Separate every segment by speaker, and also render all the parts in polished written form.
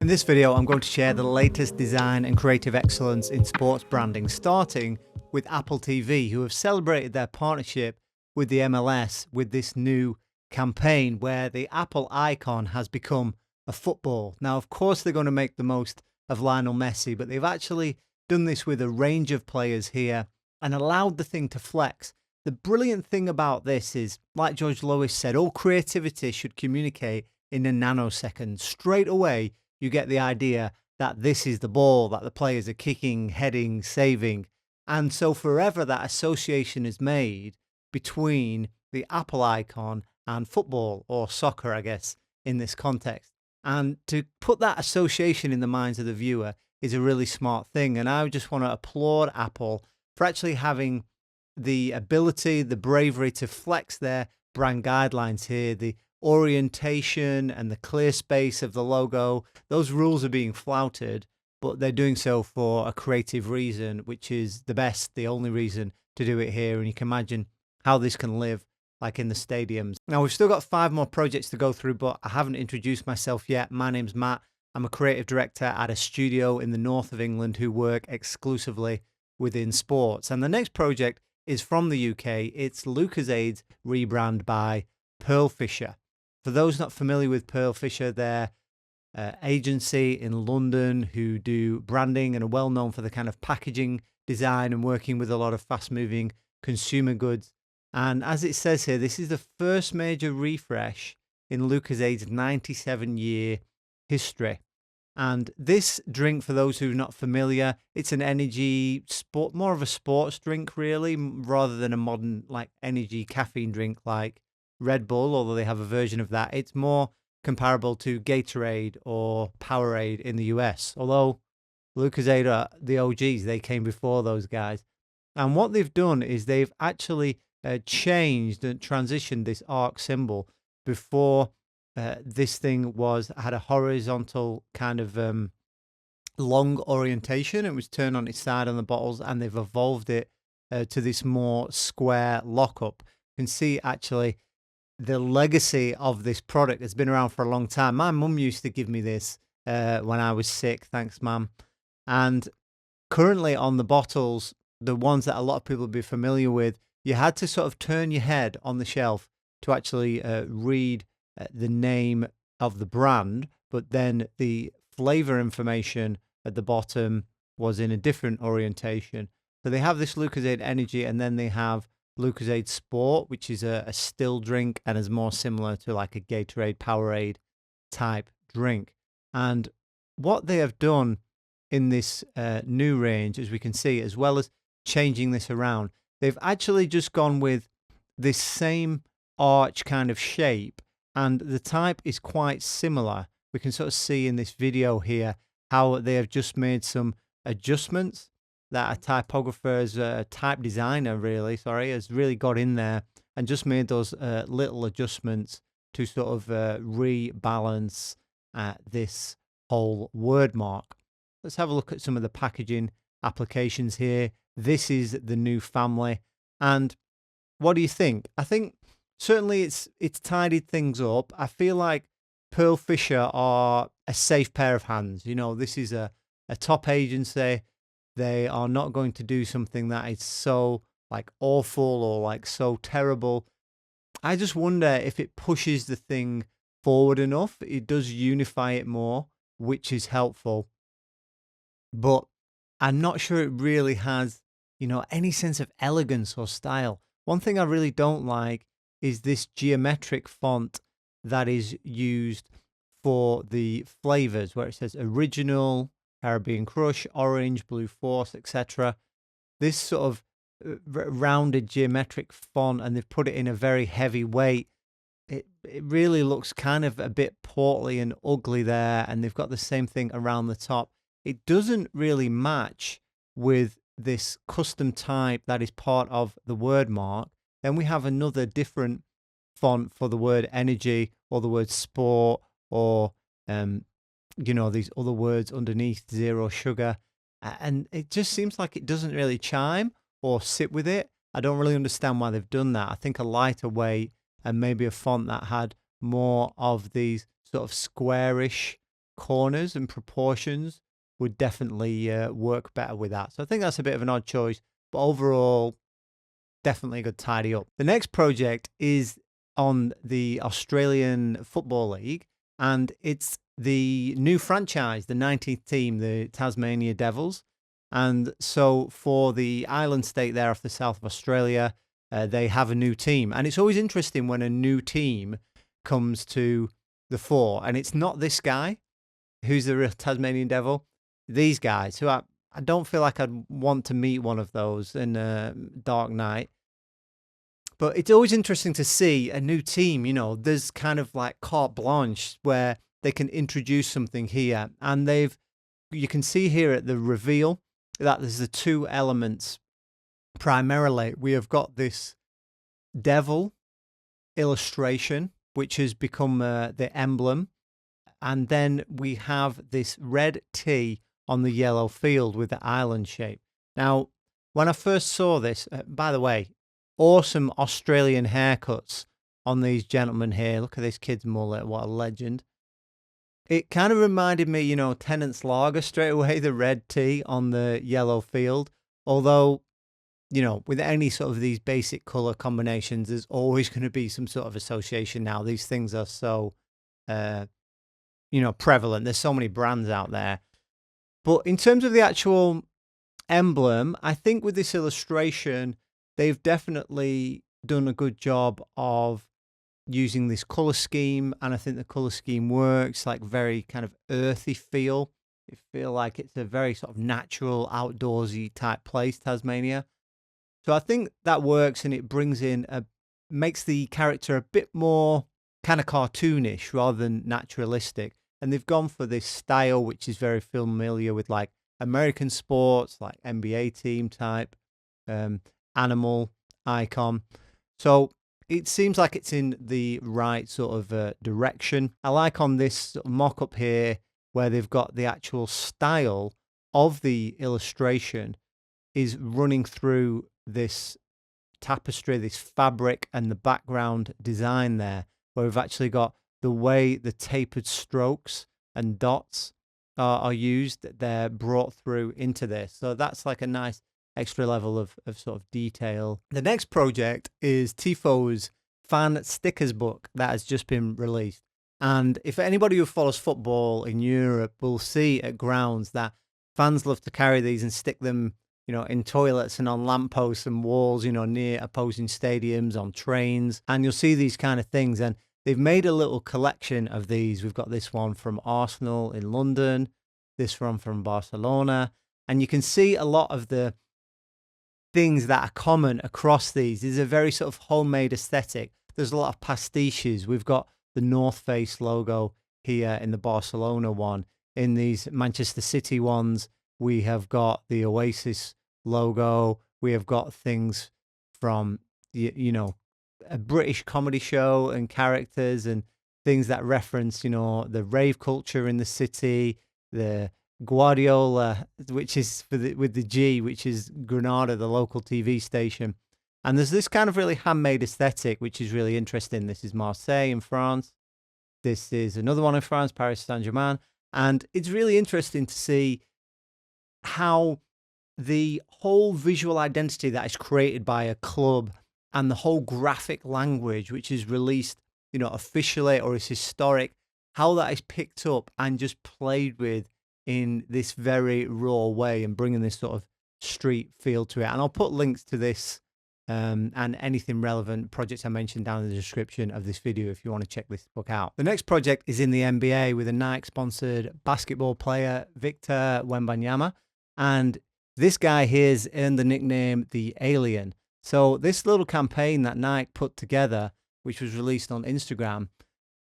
Speaker 1: In this video, I'm going to share the latest design and creative excellence in sports branding, starting with Apple TV, who have celebrated their partnership with the MLS with this new campaign where the Apple icon has become a football. Now, of course, they're going to make the most of Lionel Messi, but they've actually done this with a range of players here and allowed the thing to flex. The brilliant thing about this is, like George Lois said, all creativity should communicate in a nanosecond. Straight away, you get the idea that this is the ball that the players are kicking, heading, saving. And so forever that association is made between the Apple icon and football, or soccer, I guess, in this context. And to put that association in the minds of the viewer is a really smart thing. And I just want to applaud Apple for actually having the ability, the bravery to flex their brand guidelines here, the orientation and the clear space of the logo. Those rules are being flouted, but they're doing so for a creative reason, which is the best, the only reason to do it here. And you can imagine how this can live like in the stadiums. Now, we've still got 5 more projects to go through, but I haven't introduced myself yet. My name's Matt. I'm a creative director at a studio in the north of England who work exclusively within sports. And the next project is from the UK. It's Lucozade's rebrand by Pearlfisher. For those not familiar with Pearlfisher, they're an agency in London who do branding and are well known for the kind of packaging design and working with a lot of fast-moving consumer goods. And as it says here, this is the first major refresh in Lucozade's 97-year history. And this drink, for those who are not familiar, it's an energy sport, more of a sports drink really, rather than a modern like energy caffeine drink like Red Bull, although they have a version of that. It's more comparable to Gatorade or Powerade in the US, although Lucozade are the OGs. They came before those guys. And what they've done is they've actually changed and transitioned this arc symbol. Before this thing had a horizontal kind of long orientation. It was turned on its side on the bottles, and they've evolved it to this more square lockup. You can see actually the legacy of this product has been around for a long time. My mum used to give me this when I was sick. Thanks, Mum. And currently on the bottles, the ones that a lot of people would be familiar with, you had to sort of turn your head on the shelf to actually read the name of the brand, but then the flavor information at the bottom was in a different orientation. So they have this Lucozade Energy, and then they have Lucozade Sport, which is a still drink and is more similar to like a Gatorade, Powerade type drink. And what they have done in this new range, as we can see, as well as changing this around, they've actually just gone with this same arch kind of shape, and the type is quite similar. We can sort of see in this video here how they have just made some adjustments that a typographer's type designer has really got in there and just made those little adjustments to sort of rebalance this whole word mark. Let's have a look at some of the packaging applications here. This is the new family. And what do you think? I think certainly it's tidied things up. I feel like Pearlfisher are a safe pair of hands. You know, this is a top agency. They are not going to do something that is so like awful or like so terrible. I just wonder if it pushes the thing forward enough. It does unify it more, which is helpful. But I'm not sure it really has, any sense of elegance or style. One thing I really don't like is this geometric font that is used for the flavors, where it says original, Caribbean Crush, Orange, Blue Force, etc. This sort of rounded geometric font, and they've put it in a very heavy weight. It really looks kind of a bit portly and ugly there, and they've got the same thing around the top. It doesn't really match with this custom type that is part of the word mark. Then we have another different font for the word energy or the word sport or these other words underneath, zero sugar. And it just seems like it doesn't really chime or sit with it. I don't really understand why they've done that. I think a lighter weight and maybe a font that had more of these sort of squarish corners and proportions would definitely work better with that. So I think that's a bit of an odd choice, but overall, definitely a good tidy up. The next project is on the Australian Football League, and it's the new franchise, the 19th team, the Tasmania Devils. And so for the island state there off the south of Australia, they have a new team. And it's always interesting when a new team comes to the fore. And it's not this guy who's the real Tasmanian Devil. These guys who I don't feel like I'd want to meet one of those in a dark night. But it's always interesting to see a new team, there's kind of like carte blanche where they can introduce something here. And you can see here at the reveal that there's the two elements. Primarily, we have got this devil illustration, which has become the emblem. And then we have this red T on the yellow field with the island shape. Now, when I first saw this, by the way, awesome Australian haircuts on these gentlemen here. Look at this kid's mullet. What a legend. It kind of reminded me, Tennant's Lager straight away, the red T on the yellow field. Although, with any sort of these basic color combinations, there's always going to be some sort of association now. These things are so, prevalent. There's so many brands out there. But in terms of the actual emblem, I think with this illustration, they've definitely done a good job of using this color scheme, and I think the color scheme works, like very kind of earthy feel. You feel like it's a very sort of natural, outdoorsy type place, Tasmania. So I think that works, and it makes the character a bit more kind of cartoonish rather than naturalistic. And they've gone for this style, which is very familiar with like American sports, like NBA team type, animal icon. So it seems like it's in the right sort of direction. I like on this mock-up here where they've got the actual style of the illustration is running through this tapestry, this fabric, and the background design there, where we've actually got the way the tapered strokes and dots are used. They're brought through into this. So that's like a nice extra level of sort of detail. The next project is TIFO's fan stickers book that has just been released. And if anybody who follows football in Europe will see at grounds that fans love to carry these and stick them, in toilets and on lampposts and walls, near opposing stadiums, on trains. And you'll see these kind of things. And they've made a little collection of these. We've got this one from Arsenal in London, this one from Barcelona. And you can see a lot of the things that are common across these. There's a very sort of homemade aesthetic. There's a lot of pastiches. We've got the North Face logo here in the Barcelona one. In these Manchester City ones, we have got the Oasis logo. We have got things from, a British comedy show and characters and things that reference, the rave culture in the city, the Guardiola, which is with the G, which is Granada, the local TV station. And there's this kind of really handmade aesthetic, which is really interesting. This is Marseille in France. This is another one in France, Paris Saint-Germain. And it's really interesting to see how the whole visual identity that is created by a club and the whole graphic language, which is released, officially or is historic, how that is picked up and just played with in this very raw way and bringing this sort of street feel to it. And I'll put links to this and anything relevant projects I mentioned down in the description of this video if you want to check this book out. The next project is in the NBA with a Nike-sponsored basketball player, Victor Wembanyama. And this guy here's earned the nickname The Alien. So this little campaign that Nike put together, which was released on Instagram,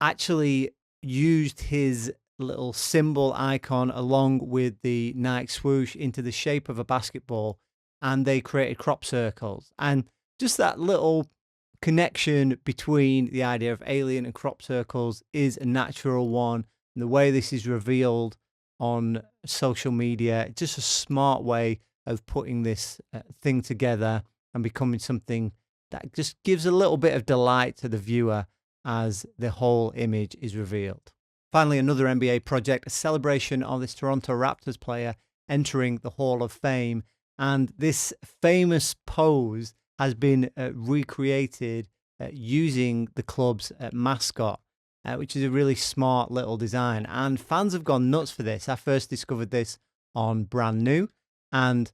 Speaker 1: actually used his little symbol icon along with the Nike swoosh into the shape of a basketball, and they created crop circles. And just that little connection between the idea of alien and crop circles is a natural one. And the way this is revealed on social media, just a smart way of putting this thing together and becoming something that just gives a little bit of delight to the viewer as the whole image is revealed. Finally, another NBA project, a celebration of this Toronto Raptors player entering the Hall of Fame. And this famous pose has been recreated using the club's mascot, which is a really smart little design. And fans have gone nuts for this. I first discovered this on Brand New. And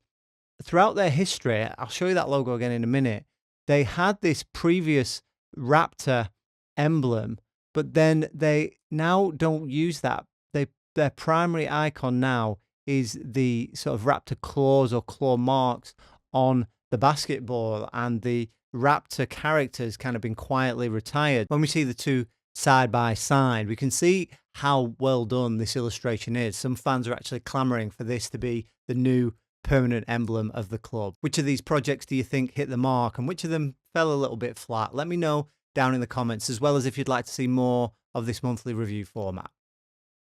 Speaker 1: throughout their history, I'll show you that logo again in a minute, they had this previous Raptor emblem, but then they now don't use that. Their primary icon now is the sort of Raptor claws or claw marks on the basketball, and the Raptor characters kind of been quietly retired. When we see the two side by side, we can see how well done this illustration is. Some fans are actually clamoring for this to be the new permanent emblem of the club. Which of these projects do you think hit the mark, and which of them fell a little bit flat? Let me know down in the comments, as well as if you'd like to see more of this monthly review format.